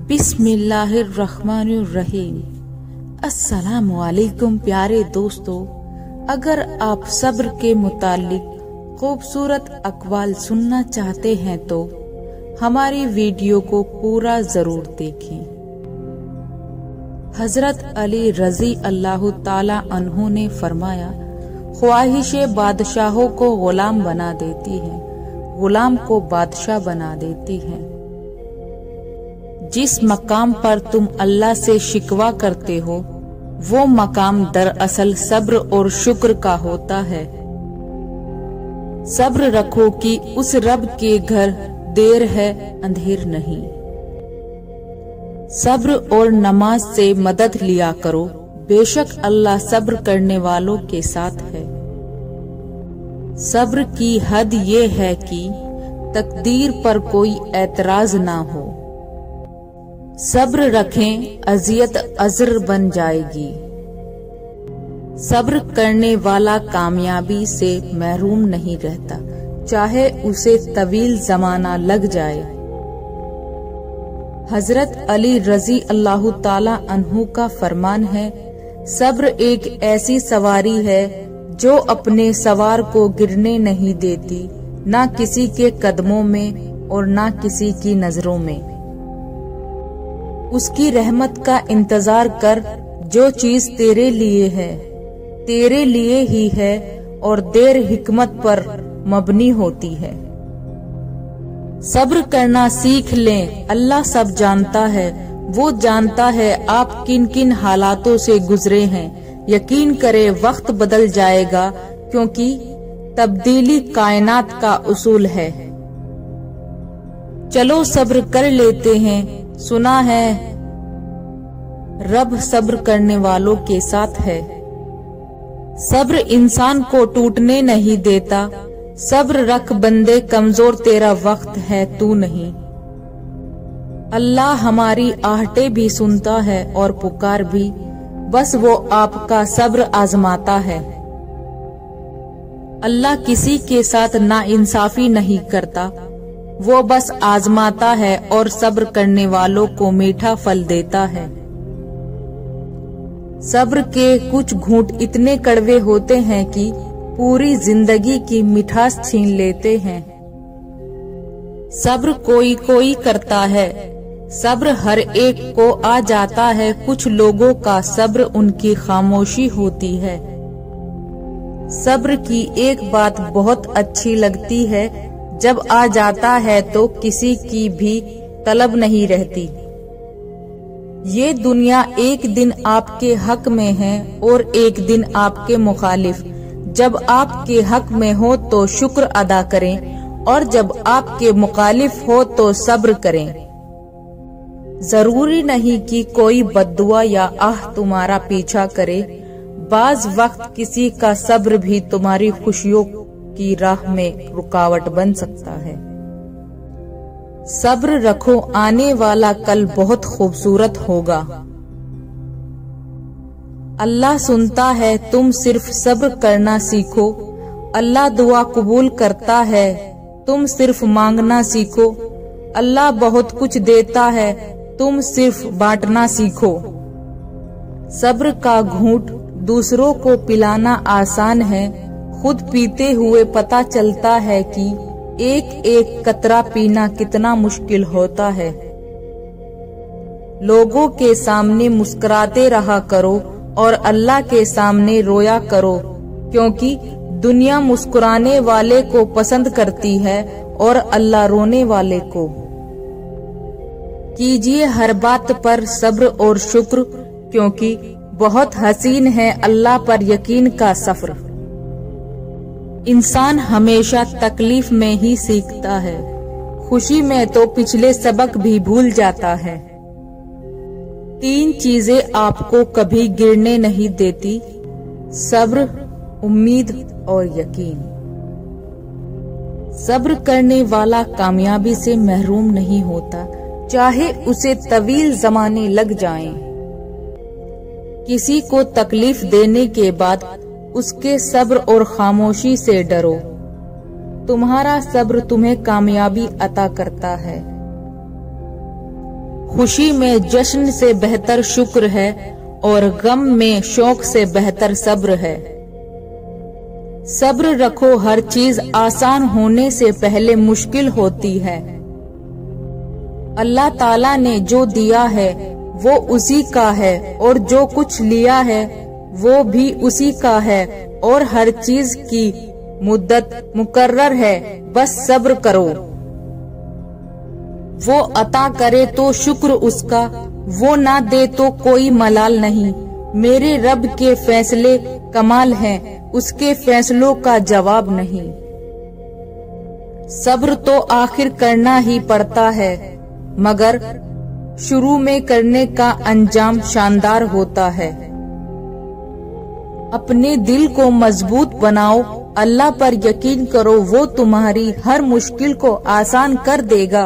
बिस्मिल्लाहिर्रहमानिर्रहीम। अस्सलामुअलैकुम प्यारे दोस्तों, अगर आप सब्र के मुतालिक खूबसूरत अक़वाल सुनना चाहते हैं तो हमारी वीडियो को पूरा जरूर देखें। हजरत अली रजी अल्लाह ताला अन्हु ने फरमाया, ख्वाहिशें बादशाहों को गुलाम बना देती हैं, गुलाम को बादशाह बना देती हैं। जिस मकाम पर तुम अल्लाह से शिकवा करते हो वो मकाम दरअसल सब्र और शुक्र का होता है। सब्र रखो कि उस रब के घर देर है अंधेर नहीं। सब्र और नमाज से मदद लिया करो, बेशक अल्लाह सब्र करने वालों के साथ है। सब्र की हद ये है कि तकदीर पर कोई एतराज ना हो। सब्र रखें, अजियत अज़र बन जाएगी। सब्र करने वाला कामयाबी से महरूम नहीं रहता, चाहे उसे तवील जमाना लग जाए। हजरत अली रजी अल्लाह ताला अन्हु का फरमान है, सब्र एक ऐसी सवारी है जो अपने सवार को गिरने नहीं देती, ना किसी के कदमों में और ना किसी की नजरों में। उसकी रहमत का इंतजार कर, जो चीज तेरे लिए है तेरे लिए ही है और देर हिकमत पर मबनी होती है। सब्र करना सीख लें, अल्लाह सब जानता है। वो जानता है आप किन किन हालातों से गुजरे हैं। यकीन करे वक्त बदल जाएगा, क्योंकि तब्दीली कायनात का उसूल है। चलो सब्र कर लेते हैं, सुना है रब सब्र करने वालों के साथ है। सब्र इंसान को टूटने नहीं देता, सब्र रख बंदे कमजोर, तेरा वक्त है तू नहीं। अल्लाह हमारी आहटें भी सुनता है और पुकार भी, बस वो आपका सब्र आजमाता है। अल्लाह किसी के साथ नाइंसाफी नहीं करता, वो बस आजमाता है और सब्र करने वालों को मीठा फल देता है। सब्र के कुछ घूंट इतने कड़वे होते हैं कि पूरी जिंदगी की मिठास छीन लेते हैं। सब्र कोई कोई करता है, सब्र हर एक को आ जाता है। कुछ लोगों का सब्र उनकी खामोशी होती है। सब्र की एक बात बहुत अच्छी लगती है, जब आ जाता है तो किसी की भी तलब नहीं रहती। ये दुनिया एक दिन आपके हक में है और एक दिन आपके मुखालिफ। जब आपके हक में हो तो शुक्र अदा करें और जब आपके मुखालिफ हो तो सब्र करें। जरूरी नहीं कि कोई बद्दुआ या आह तुम्हारा पीछा करे। बाज वक्त किसी का सब्र भी तुम्हारी खुशियों की राह में रुकावट बन सकता है। सब्र रखो, आने वाला कल बहुत खूबसूरत होगा। अल्लाह सुनता है, तुम सिर्फ सब्र करना सीखो। अल्लाह दुआ कबूल करता है, तुम सिर्फ मांगना सीखो। अल्लाह बहुत कुछ देता है, तुम सिर्फ बांटना सीखो। सब्र का घूंट दूसरों को पिलाना आसान है, खुद पीते हुए पता चलता है कि एक एक कतरा पीना कितना मुश्किल होता है। लोगों के सामने मुस्कुराते रहा करो और अल्लाह के सामने रोया करो, क्योंकि दुनिया मुस्कुराने वाले को पसंद करती है और अल्लाह रोने वाले को। कीजिए हर बात पर सब्र और शुक्र, क्योंकि बहुत हसीन है अल्लाह पर यकीन का सफर। इंसान हमेशा तकलीफ में ही सीखता है, खुशी में तो पिछले सबक भी भूल जाता है। 3 चीजें आपको कभी गिरने नहीं देती, सब्र, उम्मीद और यकीन। सब्र करने वाला कामयाबी से महरूम नहीं होता, चाहे उसे तवील जमाने लग जाएं। किसी को तकलीफ देने के बाद उसके सब्र और खामोशी से डरो। तुम्हारा सब्र तुम्हें कामयाबी अता करता है। खुशी में जश्न से बेहतर शुक्र है और गम में शौक से बेहतर सब्र है। सब्र रखो, हर चीज आसान होने से पहले मुश्किल होती है। अल्लाह ताला ने जो दिया है वो उसी का है और जो कुछ लिया है वो भी उसी का है और हर चीज की मुद्दत मुकर्रर है, बस सब्र करो। वो अता करे तो शुक्र उसका, वो ना दे तो कोई मलाल नहीं। मेरे रब के फैसले कमाल हैं, उसके फैसलों का जवाब नहीं। सब्र तो आखिर करना ही पड़ता है, मगर शुरू में करने का अंजाम शानदार होता है। अपने दिल को मजबूत बनाओ, अल्लाह पर यकीन करो, वो तुम्हारी हर मुश्किल को आसान कर देगा।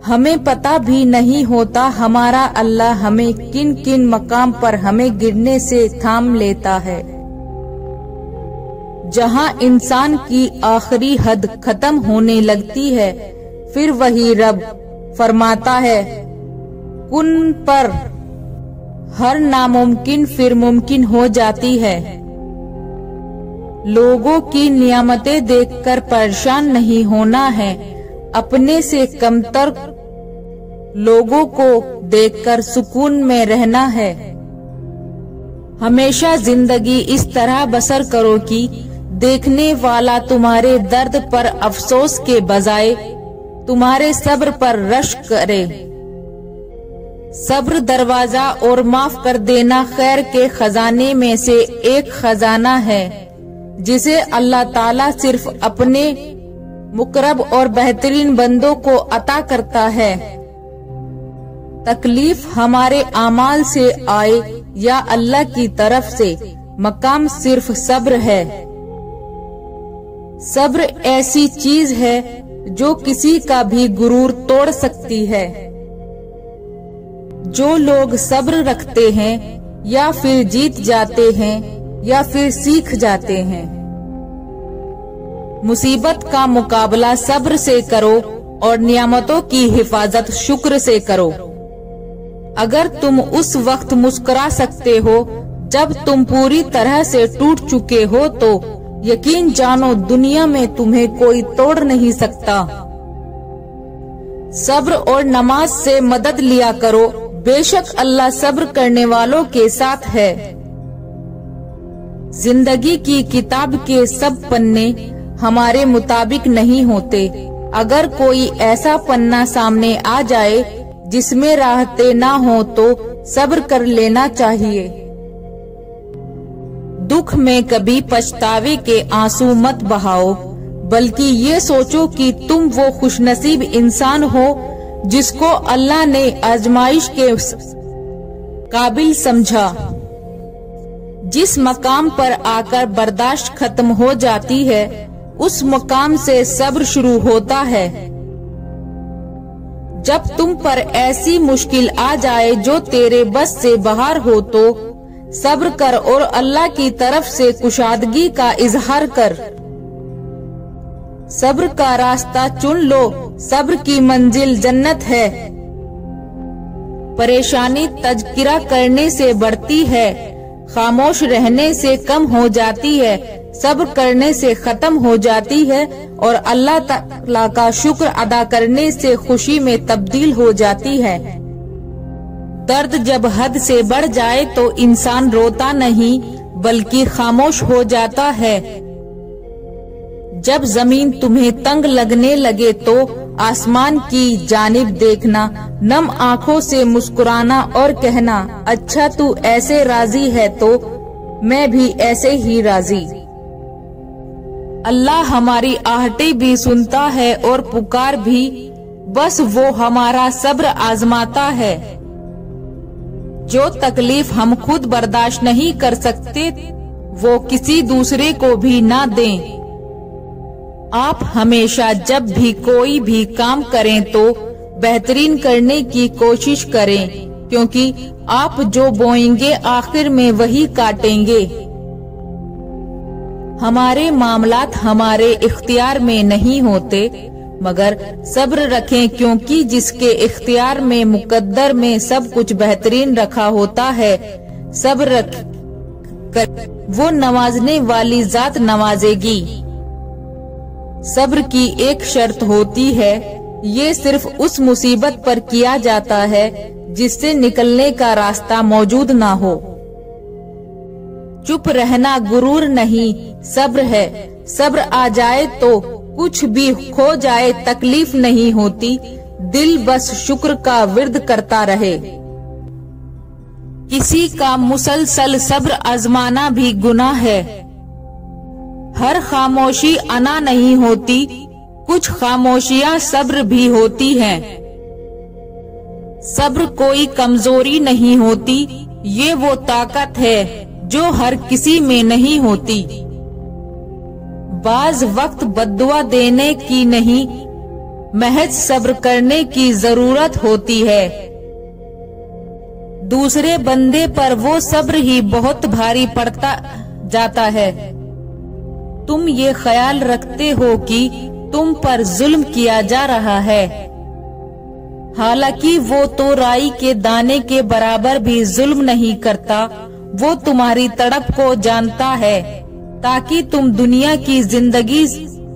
हमें पता भी नहीं होता हमारा अल्लाह हमें किन किन मकाम पर हमें गिरने से थाम लेता है। जहां इंसान की आखिरी हद खत्म होने लगती है, फिर वही रब फरमाता है कुन पर हर नामुमकिन फिर मुमकिन हो जाती है। लोगों की नियामतें देखकर परेशान नहीं होना है, अपने से कमतर लोगों को देखकर सुकून में रहना है। हमेशा जिंदगी इस तरह बसर करो कि देखने वाला तुम्हारे दर्द पर अफसोस के बजाय तुम्हारे सब्र पर रश्क करे। सब्र दरवाजा और माफ कर देना खैर के खजाने में से एक खजाना है, जिसे अल्लाह ताला सिर्फ अपने मुकर्रब और बेहतरीन बंदों को अता करता है। तकलीफ हमारे आमाल से आए या अल्लाह की तरफ से, मकाम सिर्फ सब्र है। सब्र ऐसी चीज है जो किसी का भी गुरूर तोड़ सकती है। जो लोग सब्र रखते हैं या फिर जीत जाते हैं या फिर सीख जाते हैं। मुसीबत का मुकाबला सब्र से करो और नियामतों की हिफाजत शुक्र से करो। अगर तुम उस वक्त मुस्कुरा सकते हो जब तुम पूरी तरह से टूट चुके हो, तो यकीन जानो दुनिया में तुम्हें कोई तोड़ नहीं सकता। सब्र और नमाज से मदद लिया करो, बेशक अल्लाह सब्र करने वालों के साथ है। जिंदगी की किताब के सब पन्ने हमारे मुताबिक नहीं होते। अगर कोई ऐसा पन्ना सामने आ जाए जिसमें राहतें ना हो तो सब्र कर लेना चाहिए। दुख में कभी पछतावे के आंसू मत बहाओ, बल्कि ये सोचो कि तुम वो खुशनसीब इंसान हो जिसको अल्लाह ने आजमाइश के काबिल समझा। जिस मकाम पर आकर बर्दाश्त खत्म हो जाती है, उस मकाम से सब्र शुरू होता है। जब तुम पर ऐसी मुश्किल आ जाए जो तेरे बस से बाहर हो, तो सब्र कर और अल्लाह की तरफ से कुशादगी का इजहार कर। सब्र का रास्ता चुन लो, सब्र की मंजिल जन्नत है। परेशानी तज़किरा करने से बढ़ती है, खामोश रहने से कम हो जाती है, सब्र करने से खत्म हो जाती है और अल्लाह ताला का शुक्र अदा करने से खुशी में तब्दील हो जाती है। दर्द जब हद से बढ़ जाए तो इंसान रोता नहीं बल्कि खामोश हो जाता है। जब जमीन तुम्हें तंग लगने लगे तो आसमान की जानिब देखना, नम आंखों से मुस्कुराना और कहना, अच्छा तू ऐसे राजी है तो मैं भी ऐसे ही राजी। अल्लाह हमारी आहटें भी सुनता है और पुकार भी, बस वो हमारा सब्र आजमाता है। जो तकलीफ हम खुद बर्दाश्त नहीं कर सकते वो किसी दूसरे को भी ना दें। आप हमेशा जब भी कोई भी काम करें तो बेहतरीन करने की कोशिश करें, क्योंकि आप जो बोएंगे आखिर में वही काटेंगे। हमारे मामलात हमारे इख्तियार में नहीं होते, मगर सब्र रखें, क्योंकि जिसके इख्तियार में मुकद्दर में सब कुछ बेहतरीन रखा होता है, सब्र रख कर वो नवाजने वाली जात नवाजेगी। सब्र की एक शर्त होती है, ये सिर्फ उस मुसीबत पर किया जाता है जिससे निकलने का रास्ता मौजूद ना हो। चुप रहना गुरूर नहीं, सब्र है। सब्र आ जाए तो कुछ भी खो जाए तकलीफ नहीं होती, दिल बस शुक्र का विर्द करता रहे। किसी का मुसलसल सब्र आजमाना भी गुनाह है। हर खामोशी अना नहीं होती, कुछ खामोशियां सब्र भी होती हैं। सब्र कोई कमजोरी नहीं होती, ये वो ताकत है जो हर किसी में नहीं होती। बाज वक्त बद्दुआ देने की नहीं, महज सब्र करने की जरूरत होती है। दूसरे बंदे पर वो सब्र ही बहुत भारी पड़ता जाता है। तुम ये ख्याल रखते हो कि तुम पर जुल्म किया जा रहा है, हालांकि वो तो राई के दाने के बराबर भी जुल्म नहीं करता। वो तुम्हारी तड़प को जानता है ताकि तुम दुनिया की जिंदगी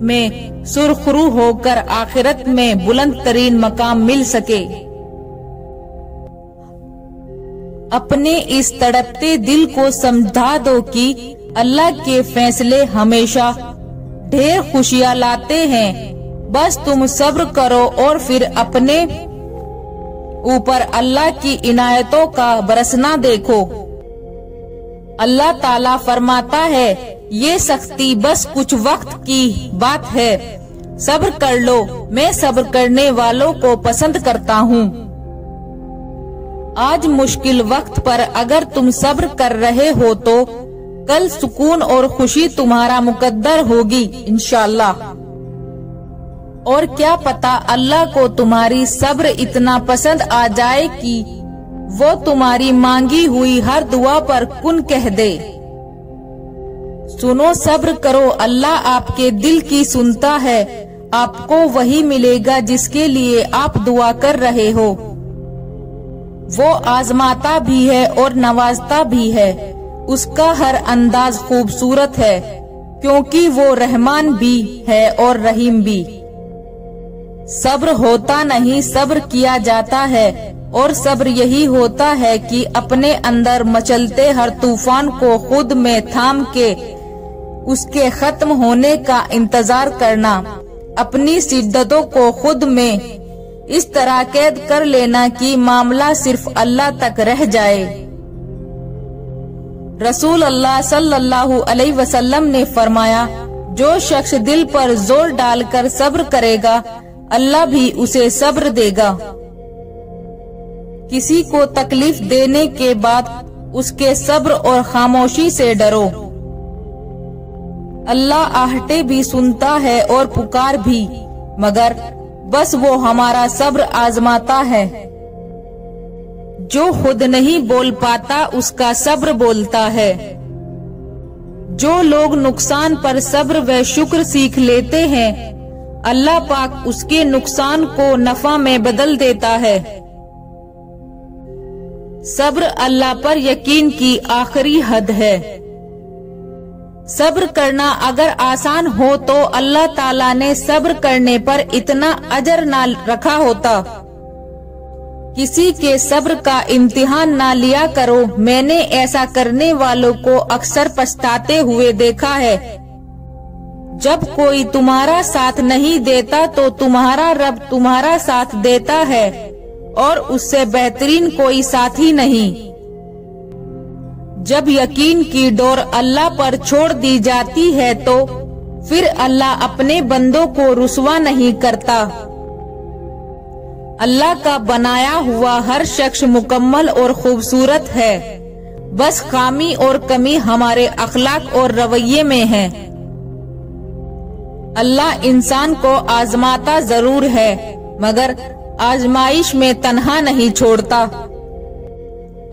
में सुरखरू होकर आखिरत में बुलंद तरीन मकाम मिल सके। अपने इस तड़पते दिल को समझा दो कि अल्लाह के फैसले हमेशा ढेर खुशियां लाते हैं। बस तुम सब्र करो और फिर अपने ऊपर अल्लाह की इनायतों का बरसना देखो। अल्लाह ताला फरमाता है, ये सख्ती बस कुछ वक्त की बात है, सब्र कर लो, मैं सब्र करने वालों को पसंद करता हूँ। आज मुश्किल वक्त पर अगर तुम सब्र कर रहे हो तो कल सुकून और खुशी तुम्हारा मुकद्दर होगी इंशाअल्लाह। और क्या पता अल्लाह को तुम्हारी सब्र इतना पसंद आ जाए कि वो तुम्हारी मांगी हुई हर दुआ पर कुन कह दे। सुनो, सब्र करो, अल्लाह आपके दिल की सुनता है। आपको वही मिलेगा जिसके लिए आप दुआ कर रहे हो। वो आजमाता भी है और नवाजता भी है। उसका हर अंदाज खूबसूरत है, क्योंकि वो रहमान भी है और रहीम भी। सब्र होता नहीं, सब्र किया जाता है। और सब्र यही होता है कि अपने अंदर मचलते हर तूफान को खुद में थाम के उसके खत्म होने का इंतजार करना। अपनी शिद्दतों को खुद में इस तरह कैद कर लेना कि मामला सिर्फ अल्लाह तक रह जाए। रसूल अल्लाह सल्लल्लाहु अलैहि वसल्लम ने फरमाया, जो शख्स दिल पर जोर डालकर सब्र करेगा, अल्लाह भी उसे सब्र देगा। किसी को तकलीफ देने के बाद उसके सब्र और खामोशी से डरो। अल्लाह आहटे भी सुनता है और पुकार भी, मगर बस वो हमारा सब्र आजमाता है। जो खुद नहीं बोल पाता उसका सब्र बोलता है। जो लोग नुकसान पर सब्र व शुक्र सीख लेते हैं, अल्लाह पाक उसके नुकसान को नफा में बदल देता है। सब्र अल्लाह पर यकीन की आखिरी हद है। सब्र करना अगर आसान हो तो अल्लाह ताला ने सब्र करने पर इतना अजर ना रखा होता। किसी के सब्र का इम्तिहान ना लिया करो। मैंने ऐसा करने वालों को अक्सर पछताते हुए देखा है। जब कोई तुम्हारा साथ नहीं देता तो तुम्हारा रब तुम्हारा साथ देता है, और उससे बेहतरीन कोई साथी नहीं। जब यकीन की डोर अल्लाह पर छोड़ दी जाती है तो फिर अल्लाह अपने बंदों को रुसवा नहीं करता। अल्लाह का बनाया हुआ हर शख्स मुकम्मल और खूबसूरत है। बस खामी और कमी हमारे अखलाक और रवैये में है। अल्लाह इंसान को आजमाता जरूर है, मगर आजमाइश में तन्हा नहीं छोड़ता।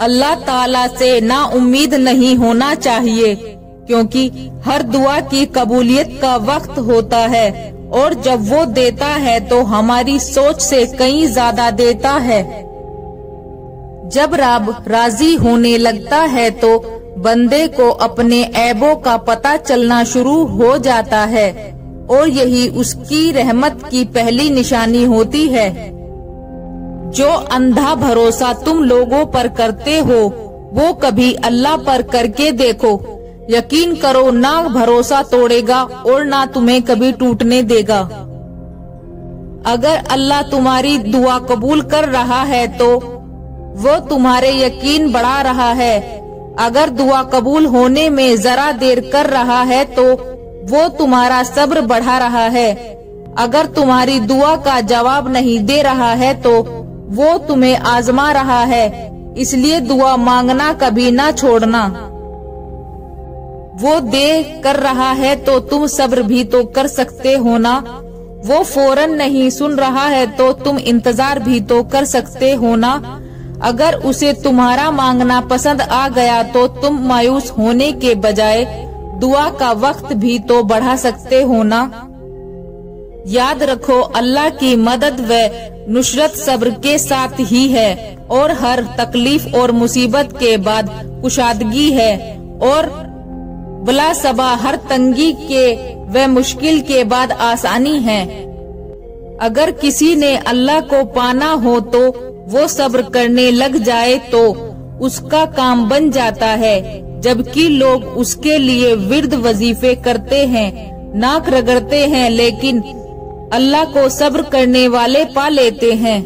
अल्लाह ताला से ना उम्मीद नहीं होना चाहिए, क्योंकि हर दुआ की कबूलियत का वक्त होता है और जब वो देता है तो हमारी सोच से कहीं ज्यादा देता है। जब रब राजी होने लगता है तो बंदे को अपने ऐबों का पता चलना शुरू हो जाता है और यही उसकी रहमत की पहली निशानी होती है। जो अंधा भरोसा तुम लोगों पर करते हो वो कभी अल्लाह पर करके देखो, यकीन करो ना भरोसा तोड़ेगा और ना तुम्हें कभी टूटने देगा। अगर अल्लाह तुम्हारी दुआ कबूल कर रहा है तो वो तुम्हारे यकीन बढ़ा रहा है। अगर दुआ कबूल होने में जरा देर कर रहा है तो वो तुम्हारा सब्र बढ़ा रहा है। अगर तुम्हारी दुआ का जवाब नहीं दे रहा है तो वो तुम्हें आजमा रहा है, इसलिए दुआ मांगना कभी ना छोड़ना। वो दे कर रहा है तो तुम सब्र भी तो कर सकते हो ना। वो फौरन नहीं सुन रहा है तो तुम इंतजार भी तो कर सकते हो ना। अगर उसे तुम्हारा मांगना पसंद आ गया तो तुम मायूस होने के बजाय दुआ का वक्त भी तो बढ़ा सकते हो ना। याद रखो अल्लाह की मदद व नुसरत सब्र के साथ ही है और हर तकलीफ और मुसीबत के बाद कुशादगी है और बला सबा हर तंगी के व मुश्किल के बाद आसानी है। अगर किसी ने अल्लाह को पाना हो तो वो सब्र करने लग जाए तो उसका काम बन जाता है, जबकि लोग उसके लिए विर्द वजीफे करते हैं, नाक रगड़ते हैं, लेकिन अल्लाह को सब्र करने वाले पा लेते हैं।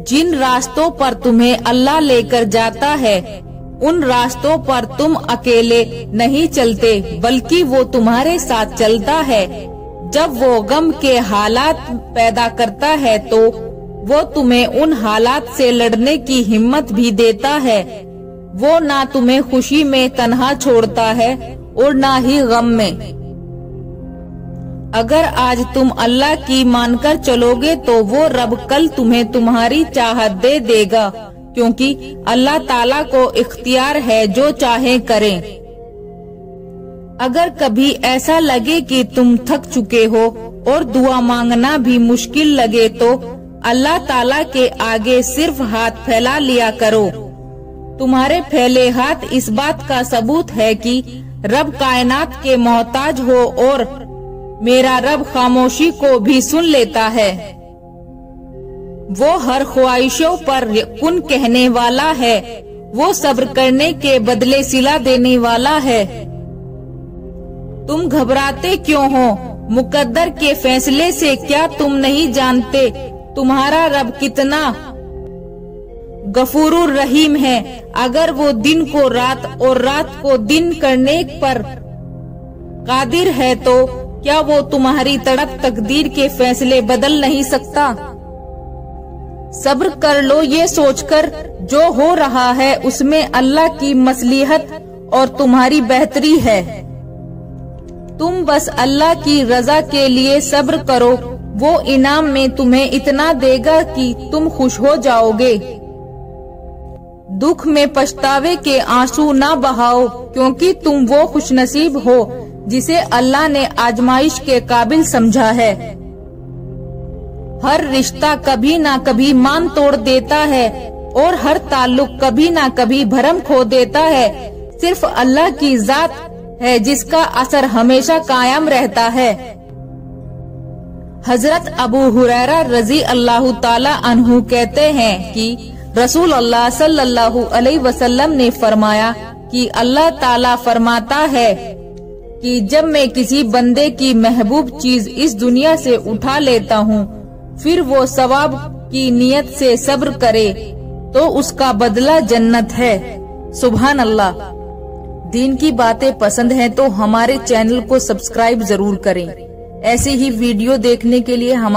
जिन रास्तों पर तुम्हें अल्लाह लेकर जाता है उन रास्तों पर तुम अकेले नहीं चलते, बल्कि वो तुम्हारे साथ चलता है। जब वो गम के हालात पैदा करता है तो वो तुम्हें उन हालात से लड़ने की हिम्मत भी देता है। वो ना तुम्हें खुशी में तन्हा छोड़ता है और ना ही गम में। अगर आज तुम अल्लाह की मानकर चलोगे तो वो रब कल तुम्हें तुम्हारी चाहत दे देगा, क्योंकि अल्लाह ताला को इख्तियार है जो चाहे करें। अगर कभी ऐसा लगे कि तुम थक चुके हो और दुआ मांगना भी मुश्किल लगे तो अल्लाह ताला के आगे सिर्फ हाथ फैला लिया करो। तुम्हारे फैले हाथ इस बात का सबूत है कि रब कायनात के मोहताज हो और मेरा रब खामोशी को भी सुन लेता है। वो हर ख्वाहिशों पर कुन कहने वाला है, वो सब्र करने के बदले सिला देने वाला है। तुम घबराते क्यों हो? मुकद्दर के फैसले से क्या तुम नहीं जानते तुम्हारा रब कितना गफूरुर रहीम है। अगर वो दिन को रात और रात को दिन करने पर कादिर है तो क्या वो तुम्हारी तड़प तकदीर के फैसले बदल नहीं सकता? सब्र कर लो ये सोचकर जो हो रहा है उसमें अल्लाह की मसलिहत और तुम्हारी बेहतरी है। तुम बस अल्लाह की रजा के लिए सब्र करो, वो इनाम में तुम्हें इतना देगा कि तुम खुश हो जाओगे। दुख में पछतावे के आंसू ना बहाओ, क्योंकि तुम वो खुशनसीब हो जिसे अल्लाह ने आजमाइश के काबिल समझा है। हर रिश्ता कभी ना कभी मान तोड़ देता है और हर ताल्लुक कभी ना कभी भरम खो देता है। सिर्फ अल्लाह की जात है जिसका असर हमेशा कायम रहता है। हजरत अबू हुरैरा रजी अल्लाह ताला अन्हु कहते हैं कि रसूल अल्लाह सल्लल्लाहु अलैहि वसल्लम ने फरमाया कि अल्लाह ताला फरमाता है कि जब मैं किसी बंदे की महबूब चीज इस दुनिया से उठा लेता हूँ फिर वो सवाब की नियत से सब्र करे तो उसका बदला जन्नत है। सुभान अल्लाह। दीन की बातें पसंद हैं तो हमारे चैनल को सब्सक्राइब जरूर करें। ऐसे ही वीडियो देखने के लिए हमारे